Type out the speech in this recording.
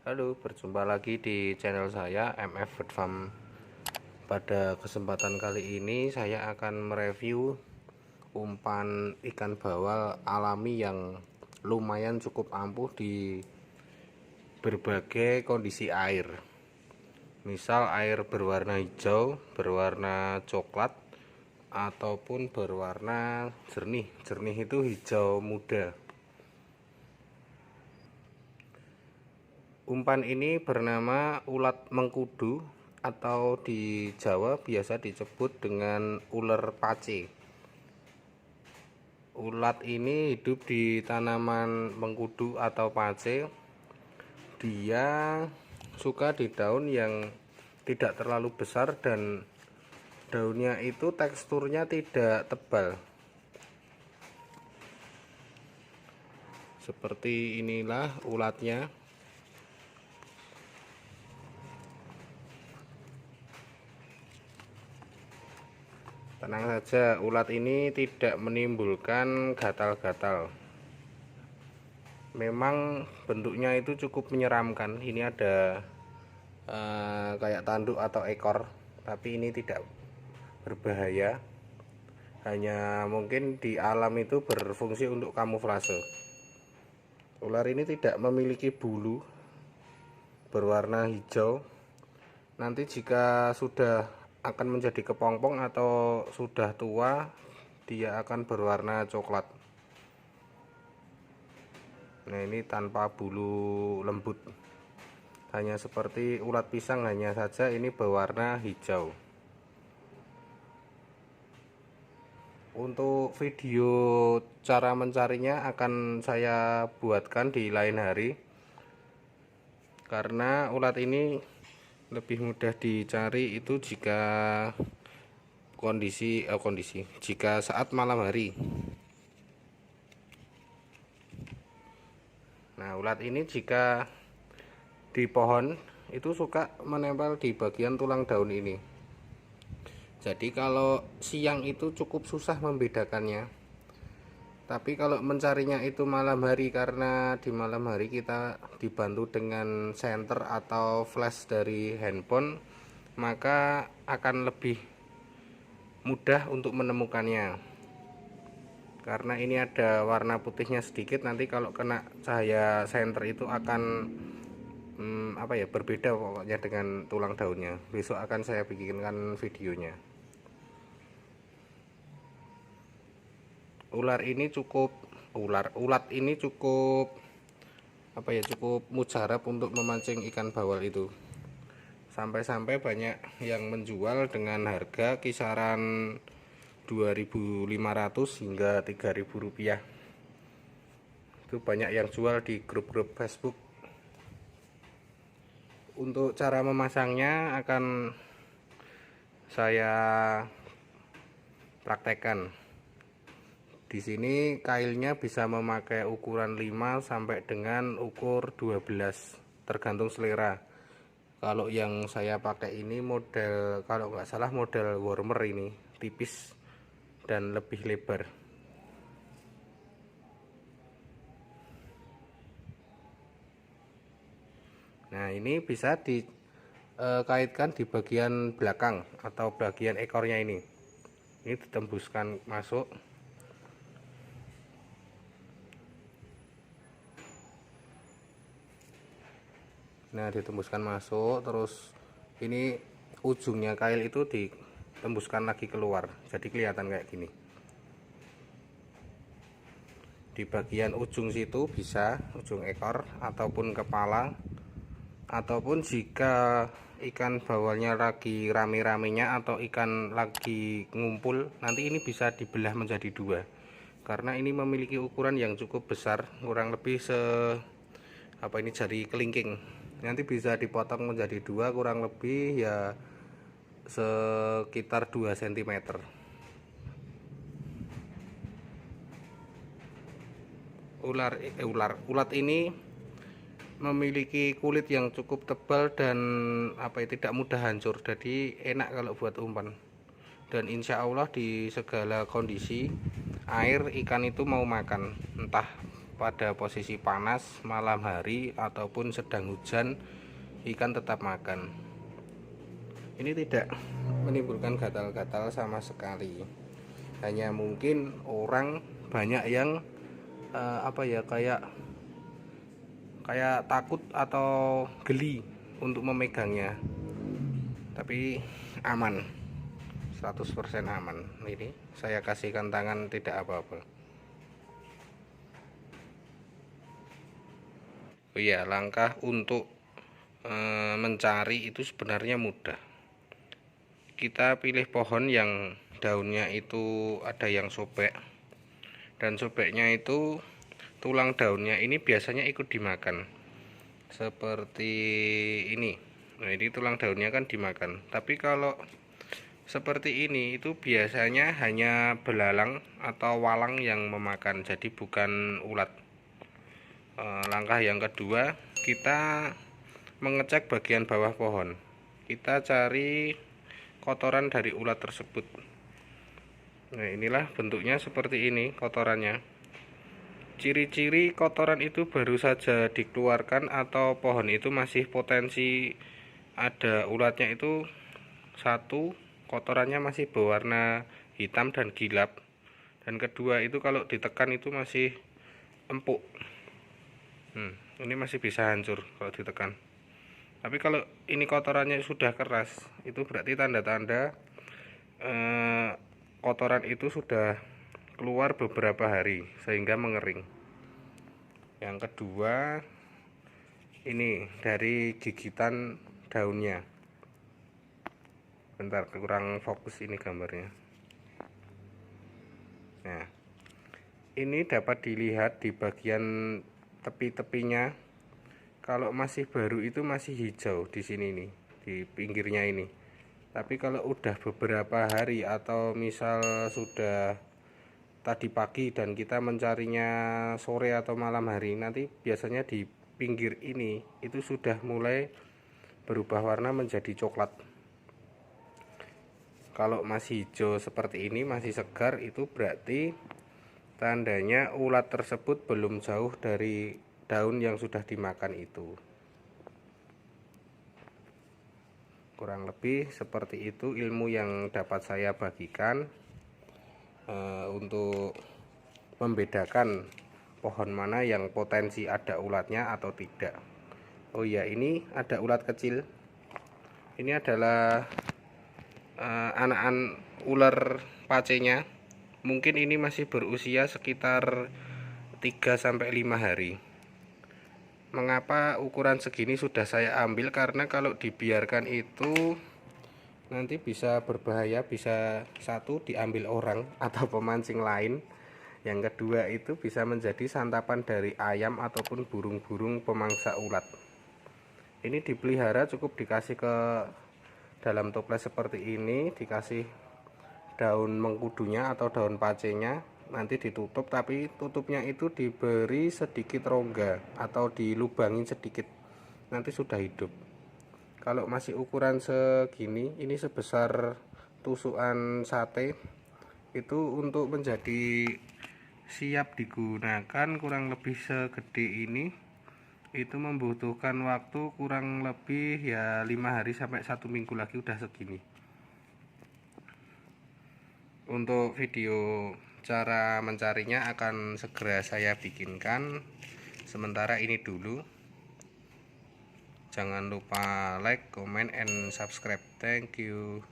Halo, berjumpa lagi di channel saya MF Bird Farm. Pada kesempatan kali ini saya akan mereview umpan ikan bawal alami yang lumayan cukup ampuh di berbagai kondisi air. Misal air berwarna hijau, berwarna coklat, ataupun berwarna jernih. Jernih itu hijau muda. Umpan ini bernama ulat mengkudu atau di Jawa biasa disebut dengan ular pace. Ulat ini hidup di tanaman mengkudu atau pace. Dia suka di daun yang tidak terlalu besar dan daunnya itu teksturnya tidak tebal. Seperti inilah ulatnya. Tenang saja, ulat ini tidak menimbulkan gatal-gatal. Memang bentuknya itu cukup menyeramkan. Ini ada kayak tanduk atau ekor, tapi ini tidak berbahaya. Hanya mungkin di alam itu berfungsi untuk kamuflase. Ular ini tidak memiliki bulu, berwarna hijau. Nanti jika sudah akan menjadi kepompong atau sudah tua, dia akan berwarna coklat. Nah, ini tanpa bulu lembut, hanya seperti ulat pisang, hanya saja ini berwarna hijau. Untuk video cara mencarinya akan saya buatkan di lain hari, karena ulat ini lebih mudah dicari itu jika jika saat malam hari. Nah, ulat ini jika di pohon itu suka menempel di bagian tulang daun ini. Jadi kalau siang itu cukup susah membedakannya. Tapi kalau mencarinya itu malam hari, karena di malam hari kita dibantu dengan senter atau flash dari handphone, maka akan lebih mudah untuk menemukannya. Karena ini ada warna putihnya sedikit, nanti kalau kena cahaya senter itu akan berbeda pokoknya dengan tulang daunnya. Besok akan saya bikinkan videonya. Ulat ini cukup cukup mujarab untuk memancing ikan bawal itu. Sampai-sampai banyak yang menjual dengan harga kisaran 2.500 hingga 3.000 rupiah. Itu banyak yang jual di grup-grup Facebook. Untuk cara memasangnya akan saya praktekkan. Di sini kailnya bisa memakai ukuran 5 sampai dengan ukur 12, tergantung selera. Kalau yang saya pakai ini model, kalau nggak salah model wormer, ini tipis dan lebih lebar. Nah, ini bisa dikaitkan di bagian belakang atau bagian ekornya ini. Ini ditembuskan masuk. Nah, ditembuskan masuk, terus ini ujungnya kail itu ditembuskan lagi keluar, jadi kelihatan kayak gini. Di bagian ujung situ bisa, ujung ekor ataupun kepala, ataupun jika ikan bawalnya lagi rame-ramenya atau ikan lagi ngumpul, nanti ini bisa dibelah menjadi dua, karena ini memiliki ukuran yang cukup besar, kurang lebih jari kelingking. Nanti bisa dipotong menjadi dua, kurang lebih ya sekitar 2 cm. Ulat ini memiliki kulit yang cukup tebal dan tidak mudah hancur, jadi enak kalau buat umpan. Dan insya Allah di segala kondisi air, ikan itu mau makan, entah pada posisi panas, malam hari ataupun sedang hujan, ikan tetap makan. Ini tidak menimbulkan gatal-gatal sama sekali. Hanya mungkin orang banyak yang kayak takut atau geli untuk memegangnya. Tapi aman. 100% aman. Ini saya kasihkan tangan, tidak apa-apa. Oh iya, langkah untuk mencari itu sebenarnya mudah. Kita pilih pohon yang daunnya itu ada yang sobek, dan sobeknya itu tulang daunnya ini biasanya ikut dimakan seperti ini. Nah, ini tulang daunnya kan dimakan. Tapi kalau seperti ini itu biasanya hanya belalang atau walang yang memakan, jadi bukan ulat. Langkah yang kedua, kita mengecek bagian bawah pohon. Kita cari kotoran dari ulat tersebut. Nah, inilah bentuknya seperti ini kotorannya. Ciri-ciri kotoran itu baru saja dikeluarkan atau pohon itu masih potensi ada ulatnya itu, satu, kotorannya masih berwarna hitam dan gilap, dan kedua itu kalau ditekan itu masih empuk. Ini masih bisa hancur kalau ditekan. Tapi kalau ini kotorannya sudah keras, itu berarti tanda-tanda kotoran itu sudah keluar beberapa hari sehingga mengering. Yang kedua, ini dari gigitan daunnya. Bentar, kurang fokus ini gambarnya. Nah, ini dapat dilihat di bagian tepi-tepinya. Kalau masih baru itu masih hijau di sini nih, di pinggirnya ini. Tapi kalau udah beberapa hari atau misal sudah tadi pagi dan kita mencarinya sore atau malam hari, nanti biasanya di pinggir ini itu sudah mulai berubah warna menjadi coklat. Kalau masih hijau seperti ini, masih segar, itu berarti tandanya ulat tersebut belum jauh dari daun yang sudah dimakan itu. Kurang lebih seperti itu ilmu yang dapat saya bagikan untuk membedakan pohon mana yang potensi ada ulatnya atau tidak. Oh iya, ini ada ulat kecil. Ini adalah anak-anak ular pacenya. Mungkin ini masih berusia sekitar 3-5 hari. Mengapa ukuran segini sudah saya ambil? Karena kalau dibiarkan itu nanti bisa berbahaya. Bisa, satu, diambil orang atau pemancing lain. Yang kedua, itu bisa menjadi santapan dari ayam ataupun burung-burung pemangsa ulat. Ini dipelihara cukup dikasih ke dalam toples seperti ini, dikasih daun mengkudunya atau daun pacenya, nanti ditutup, tapi tutupnya itu diberi sedikit rongga atau dilubangin sedikit, nanti sudah hidup. Kalau masih ukuran segini, ini sebesar tusukan sate, itu untuk menjadi siap digunakan kurang lebih segede ini, itu membutuhkan waktu kurang lebih ya 5 hari sampai 1 minggu lagi udah segini. Untuk video cara mencarinya akan segera saya bikinkan. Sementara ini dulu. Jangan lupa like, comment, and subscribe. Thank you.